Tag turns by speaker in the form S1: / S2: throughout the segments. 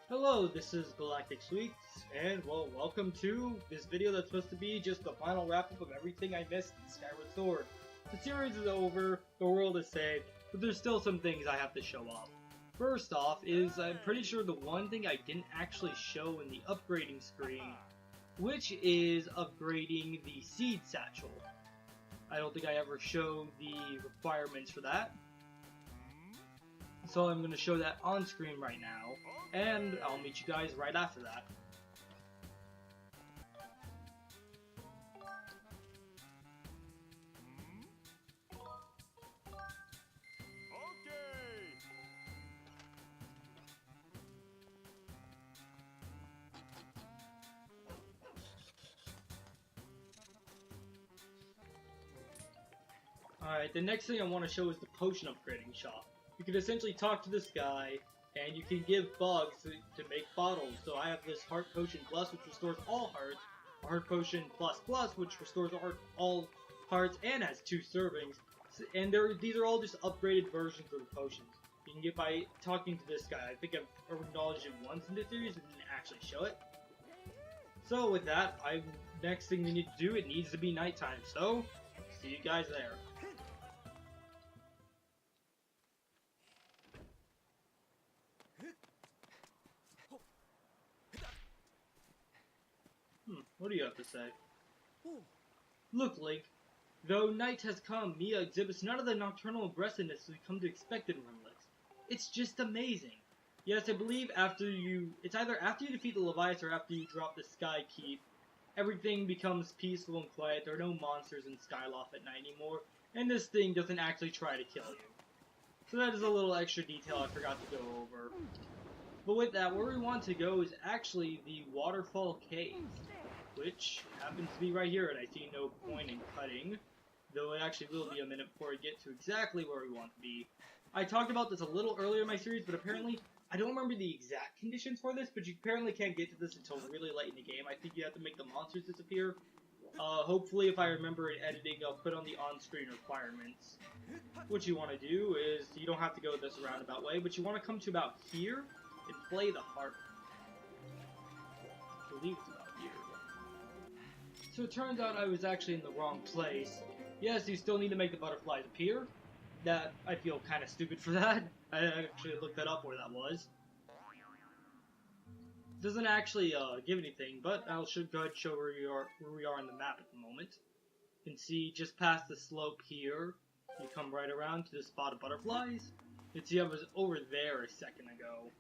S1: Hello, this is Galactic Sweets, and well, welcome to this video that's supposed to be just the final wrap-up of everything I missed in Skyward Sword. The series is over, the world is saved, but there's still some things I have to show off. First off is, I'm pretty sure the one thing I didn't actually show in the upgrading screen, which is upgrading the Seed Satchel. I don't think I ever showed the requirements for that. So I'm going to show that on screen right now, and I'll meet you guys right after that. Alright, the next thing I want to show is the potion upgrading shop. You can essentially talk to this guy, and you can give bugs to make bottles. So I have this Heart Potion Plus, which restores all hearts, a Heart Potion Plus Plus, which restores all hearts and has 2 servings. And these are all just upgraded versions of the potions. You can get by talking to this guy. I think I've acknowledged it once in the series and didn't actually show it. So with that, next thing we need to do, it needs to be nighttime. So, see you guys there. What do you have to say? Look, Link. Though night has come, Mia exhibits none of the nocturnal aggressiveness we come to expect in Runlets. It's just amazing. Yes, I believe it's either after you defeat the Leviathan or after you drop the Sky Keep, everything becomes peaceful and quiet. There are no monsters in Skyloft at night anymore, and this thing doesn't actually try to kill you. So that is a little extra detail I forgot to go over. But with that, where we want to go is actually the Waterfall Cave, which happens to be right here, and I see no point in cutting, though it actually will be a minute before we get to exactly where we want to be. I talked about this a little earlier in my series, but apparently, I don't remember the exact conditions for this, but you apparently can't get to this until really late in the game. I think you have to make the monsters disappear. Hopefully, if I remember in editing, I'll put on the on-screen requirements. What you want to do is, you don't have to go this roundabout way, but you want to come to about here, and play the harp. I believe it's about here. So it turns out I was actually in the wrong place. Yes, you still need to make the butterflies appear. That, I feel kind of stupid for that. I actually looked that up where that was. It doesn't actually give anything, but I'll go ahead and show where we are on the map at the moment. You can see just past the slope here, you come right around to the spot of butterflies. You can see I was over there a second ago.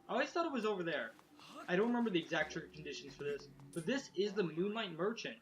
S1: I always thought it was over there. I don't remember the exact trigger conditions for this, but this is the Moonlight Merchant.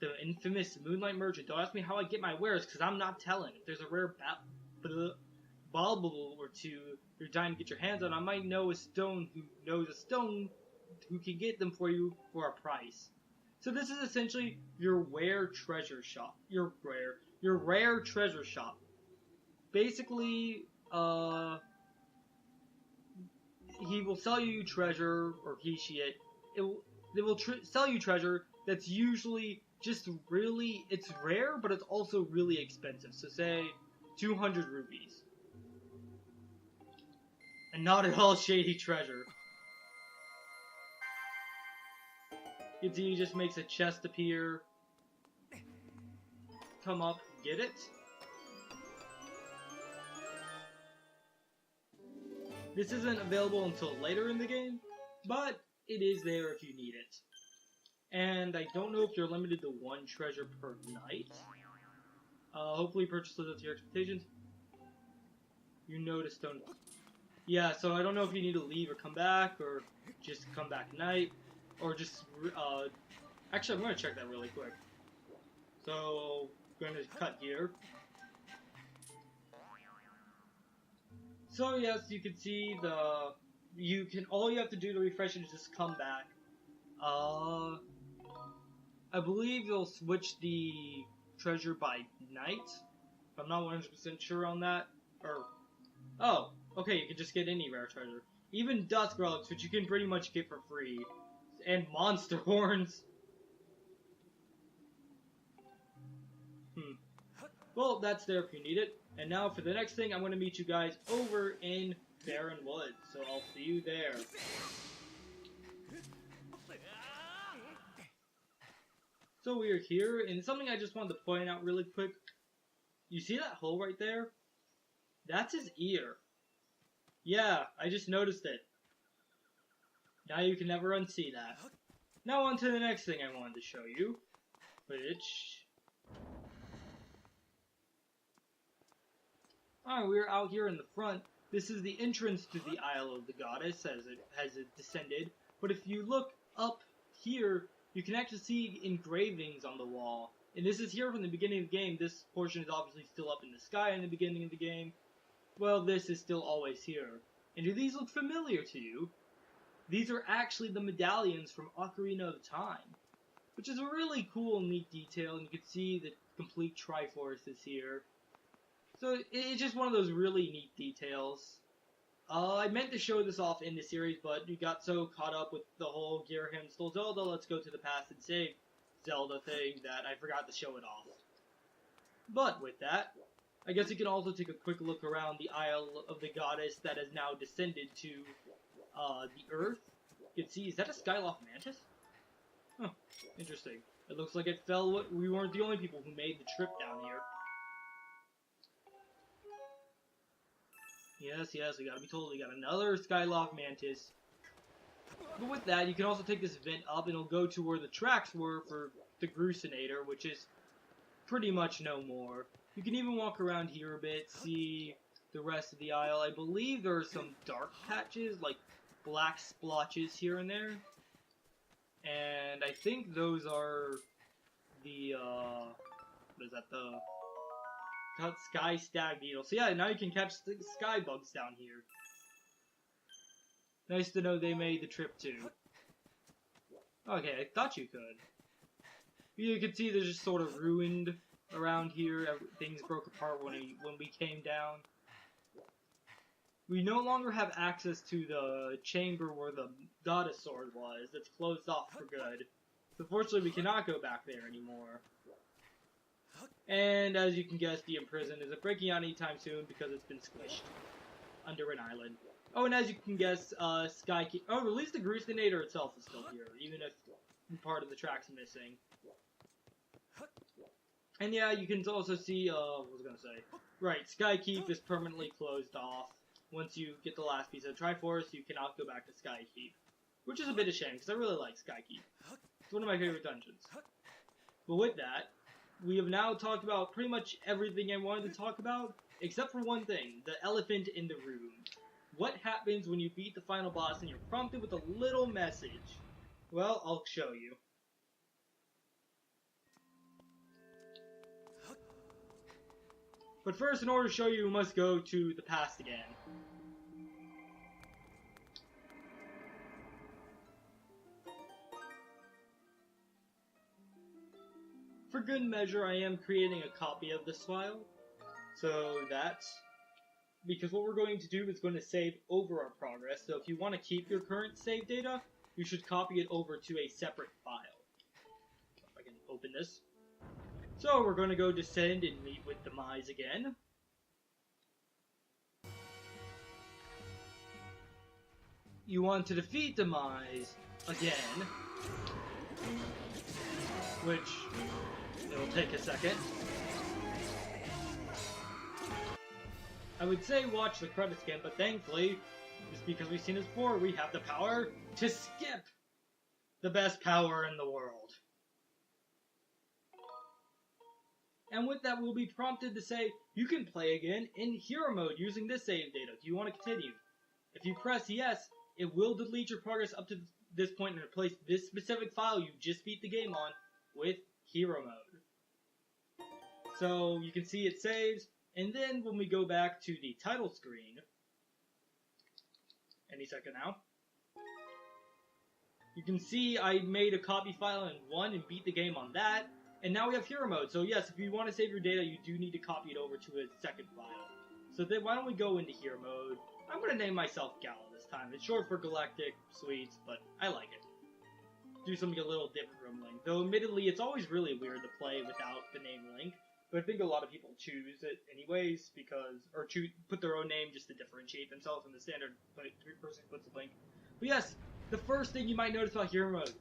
S1: The infamous Moonlight Merchant. Don't ask me how I get my wares, because I'm not telling. If there's a rare bauble or two you're dying to get your hands on, I might know a stone who knows a stone who can get them for you for a price. So this is essentially your rare treasure shop. Your rare treasure shop. Basically, he will sell you treasure, or they will sell you treasure that's usually just really, it's rare, but it's also really expensive. So say, 200 rupees. And not at all shady treasure. You can see he just makes a chest appear. Come up, get it. This isn't available until later in the game, but it is there if you need it. And I don't know if you're limited to 1 treasure per night. Hopefully purchase lives up to your expectations. You notice stone. Yeah, so I don't know if you need to leave or come back, or just come back at night, or just, actually I'm going to check that really quick. So, I'm going to cut here. So yes, you can see all you have to do to refresh it is just come back. I believe you'll switch the treasure by night. I'm not 100% sure on that. Oh, okay, you can just get any rare treasure. Even dusk relics, which you can pretty much get for free. And monster horns. Well, that's there if you need it. And now for the next thing, I'm going to meet you guys over in barren woods, so I'll see you there. So we are here, and something I just wanted to point out really quick. You see that hole right there? That's his ear. Yeah, I just noticed it. Now you can never unsee that. Now on to the next thing I wanted to show you, which... Alright, we're out here in the front. This is the entrance to the Isle of the Goddess as it descended. But if you look up here, you can actually see engravings on the wall. And this is here from the beginning of the game. This portion is obviously still up in the sky in the beginning of the game. Well, this is still always here. And do these look familiar to you? These are actually the medallions from Ocarina of Time, which is a really cool and neat detail, and you can see the complete Triforce is here. So it's just one of those really neat details. I meant to show this off in the series, but you got so caught up with the whole Ghirahim stole Zelda, let's go to the past and save Zelda thing that I forgot to show it off. But with that, I guess you can also take a quick look around the Isle of the Goddess that has now descended to the Earth. You can see, is that a Skyloft Mantis? Huh, interesting. It looks like it fell. We weren't the only people who made the trip down here. Yes, we gotta be told we got another Skyloft Mantis. But with that, you can also take this vent up and it'll go to where the tracks were for the Grusinator, which is pretty much no more. You can even walk around here a bit, see the rest of the isle. I believe there are some dark patches, like black splotches here and there. And I think those are the, what is that, the Sky Stag Beetle. So yeah, now you can catch the sky bugs down here. Nice to know they made the trip too. Okay, I thought you could. You can see they're just sort of ruined around here. Things broke apart when we came down. We no longer have access to the chamber where the Goddess Sword was. It's closed off for good. So fortunately we cannot go back there anymore. And as you can guess, the Imprisoned isn't breaking out anytime soon because it's been squished under an island. Oh, and as you can guess, Skykeep... Oh, at least the Grusinator itself is still here, even if part of the track's missing. And yeah, you can also see, what was I gonna say? Right, Skykeep is permanently closed off. Once you get the last piece of Triforce, you cannot go back to Skykeep. Which is a bit of a shame, because I really like Skykeep. It's one of my favorite dungeons. But with that, we have now talked about pretty much everything I wanted to talk about, except for one thing, the elephant in the room. What happens when you beat the final boss and you're prompted with a little message? Well, I'll show you. But first, in order to show you, we must go to the past again. For good measure, I am creating a copy of this file. So that's because what we're going to do is going to save over our progress. So if you want to keep your current save data, you should copy it over to a separate file. So if I can open this. So we're going to go descend and meet with Demise again. You want to defeat Demise again, which it'll take a second. I would say watch the credits again, but thankfully, just because we've seen this before, we have the power to skip! The best power in the world. And with that, we'll be prompted to say, you can play again in hero mode using this save data. Do you want to continue? If you press yes, it will delete your progress up to this point and replace this specific file you just beat the game on with hero mode. So you can see it saves, and then when we go back to the title screen, any second now, you can see I made a copy file in one and beat the game on that. And now we have hero mode, so yes, if you want to save your data, you do need to copy it over to a second file. So then why don't we go into hero mode. I'm going to name myself Gala this time. It's short for Galactic Sweets, but I like it. Do something a little different from Link. Though admittedly, it's always really weird to play without the name Link. But I think a lot of people choose it anyways or put their own name just to differentiate themselves from the standard person who puts a link. But yes, the first thing you might notice about Hero Mode,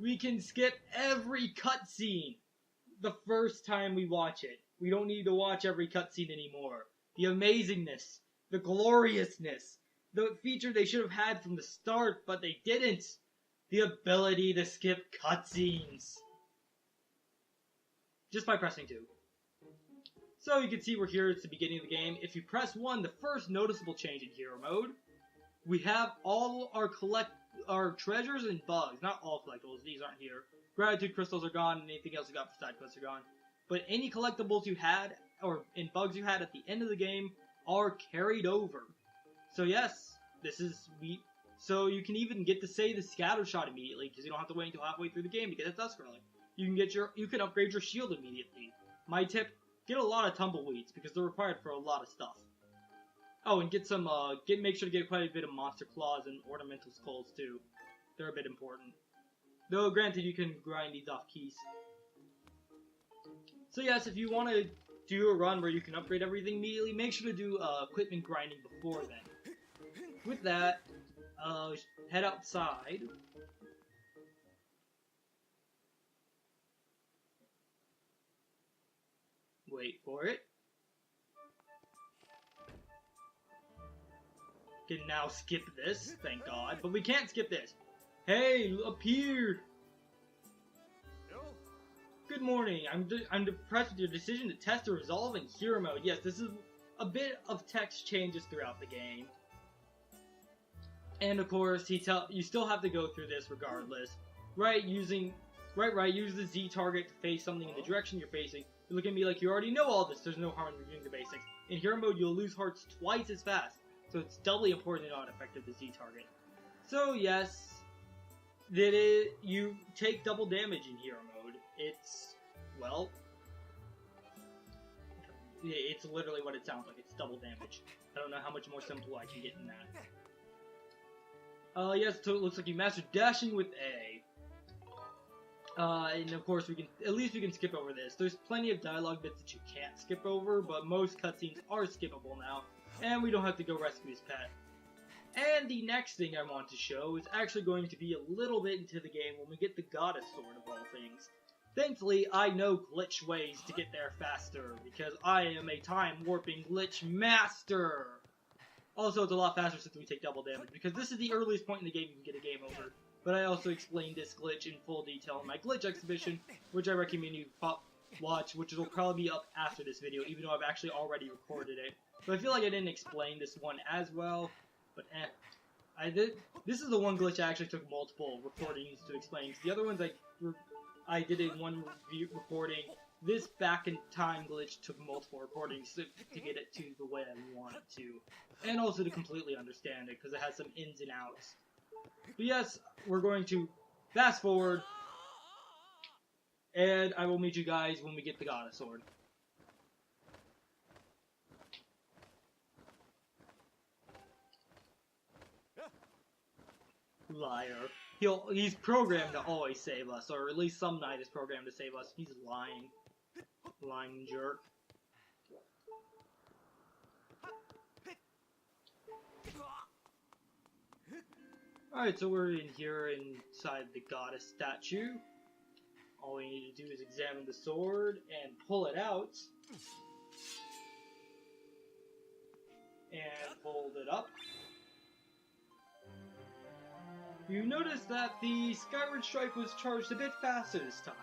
S1: we can skip every cutscene the first time we watch it. We don't need to watch every cutscene anymore. The amazingness, the gloriousness, the feature they should have had from the start, but they didn't. The ability to skip cutscenes. Just by pressing 2. So you can see we're here at the beginning of the game. If you press 1, the first noticeable change in Hero Mode, we have all our treasures and bugs. Not all collectibles, these aren't here. Gratitude crystals are gone, and anything else you got for side quests are gone. But any collectibles you had, and bugs you had at the end of the game, are carried over. So yes, this is sweet. So you can even get to say the scatter shot immediately, because you don't have to wait until halfway through the game to get a dust relic. You can upgrade your shield immediately. My tip, get a lot of tumbleweeds, because they're required for a lot of stuff. Oh, and make sure to get quite a bit of monster claws and ornamental skulls too. They're a bit important. Though, granted, you can grind these off keys. So yes, if you want to do a run where you can upgrade everything immediately, make sure to do equipment grinding before then. With that, head outside. Wait for it. Can now skip this, thank God. But we can't skip this. Hey, appeared! Good morning. I'm impressed with your decision to test the resolve in Hero Mode. Yes, this is a bit of text changes throughout the game. And of course, you still have to go through this regardless. Use the Z target to face something in the direction you're facing. You look at me like you already know all this. There's no harm in reviewing the basics. In Hero Mode, you'll lose hearts twice as fast. So it's doubly important to know how to affect the Z target. So yes, you take double damage in Hero Mode. It's literally what it sounds like. It's double damage. I don't know how much more simple I can get in that. Yes, so it looks like you mastered dashing with A. And of course we can skip over this. There's plenty of dialogue bits that you can't skip over, but most cutscenes are skippable now. And we don't have to go rescue his pet. And the next thing I want to show is actually going to be a little bit into the game when we get the Goddess Sword of all things. Thankfully, I know glitch ways to get there faster, because I am a time-warping glitch master! Also, it's a lot faster since we take double damage, because this is the earliest point in the game you can get a game over. But I also explained this glitch in full detail in my glitch exhibition, which I recommend you watch, which will probably be up after this video, even though I've actually already recorded it. But I feel like I didn't explain this one as well, but this is the one glitch I actually took multiple recordings to explain. The other ones I did in one recording. This back in time glitch took multiple recordings to get it to the way I want it to. And also to completely understand it, because it has some ins and outs. But yes, we're going to fast forward, and I will meet you guys when we get the Goddess Sword. Liar. He's programmed to always save us, or at least some knight is programmed to save us. He's lying. Lying jerk. Alright, so we're in here inside the goddess statue. All we need to do is examine the sword and pull it out. And hold it up. You notice that the Skyward Strike was charged a bit faster this time.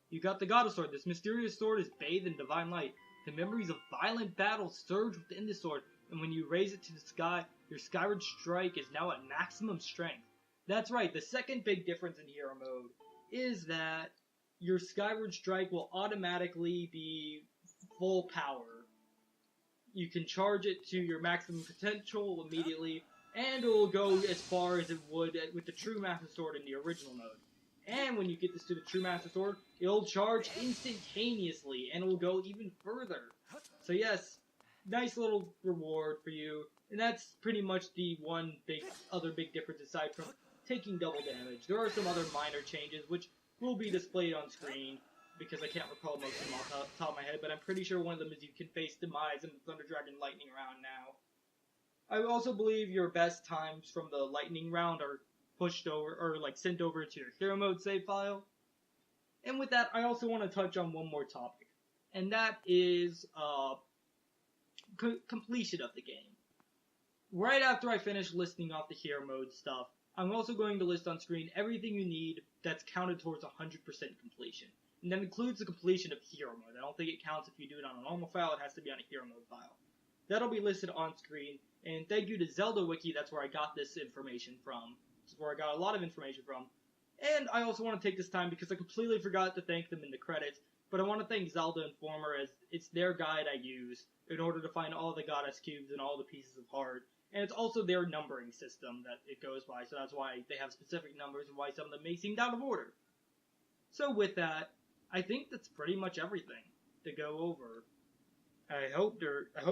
S1: You got the Goddess Sword. This mysterious sword is bathed in divine light. The memories of violent battles surge within the sword, and when you raise it to the sky, your Skyward Strike is now at maximum strength. That's right, the second big difference in Hero Mode is that your Skyward Strike will automatically be full power. You can charge it to your maximum potential immediately, and it will go as far as it would with the True Master Sword in the original mode. And when you get this to the True Master Sword, it'll charge instantaneously, and it will go even further. So yes, nice little reward for you, and that's pretty much the other big difference aside from taking double damage. There are some other minor changes, which will be displayed on screen, because I can't recall most of them off the top of my head, but I'm pretty sure one of them is you can face Demise in the Thunder Dragon Lightning round now. I also believe your best times from the Lightning round are pushed over, or like sent over to your Hero Mode save file. And with that, I also want to touch on one more topic, and that is completion of the game. Right after I finish listing off the Hero Mode stuff, I'm also going to list on screen everything you need that's counted towards 100% completion. And that includes the completion of Hero Mode. I don't think it counts if you do it on a normal file, it has to be on a Hero Mode file. That'll be listed on screen, and thank you to Zelda Wiki, that's where I got this information from. That's where I got a lot of information from. And I also want to take this time, because I completely forgot to thank them in the credits, but I want to thank Zelda Informer, as it's their guide I use in order to find all the Goddess Cubes and all the pieces of heart. And it's also their numbering system that it goes by, so that's why they have specific numbers and why some of them may seem out of order. So with that, I think that's pretty much everything to go over. I hope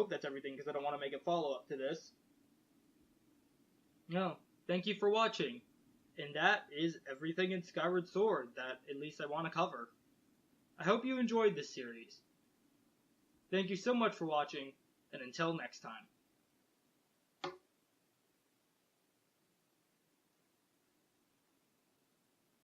S1: that's everything, because I don't want to make a follow-up to this. No, thank you for watching. And that is everything in Skyward Sword that at least I want to cover. I hope you enjoyed this series. Thank you so much for watching, and until next time.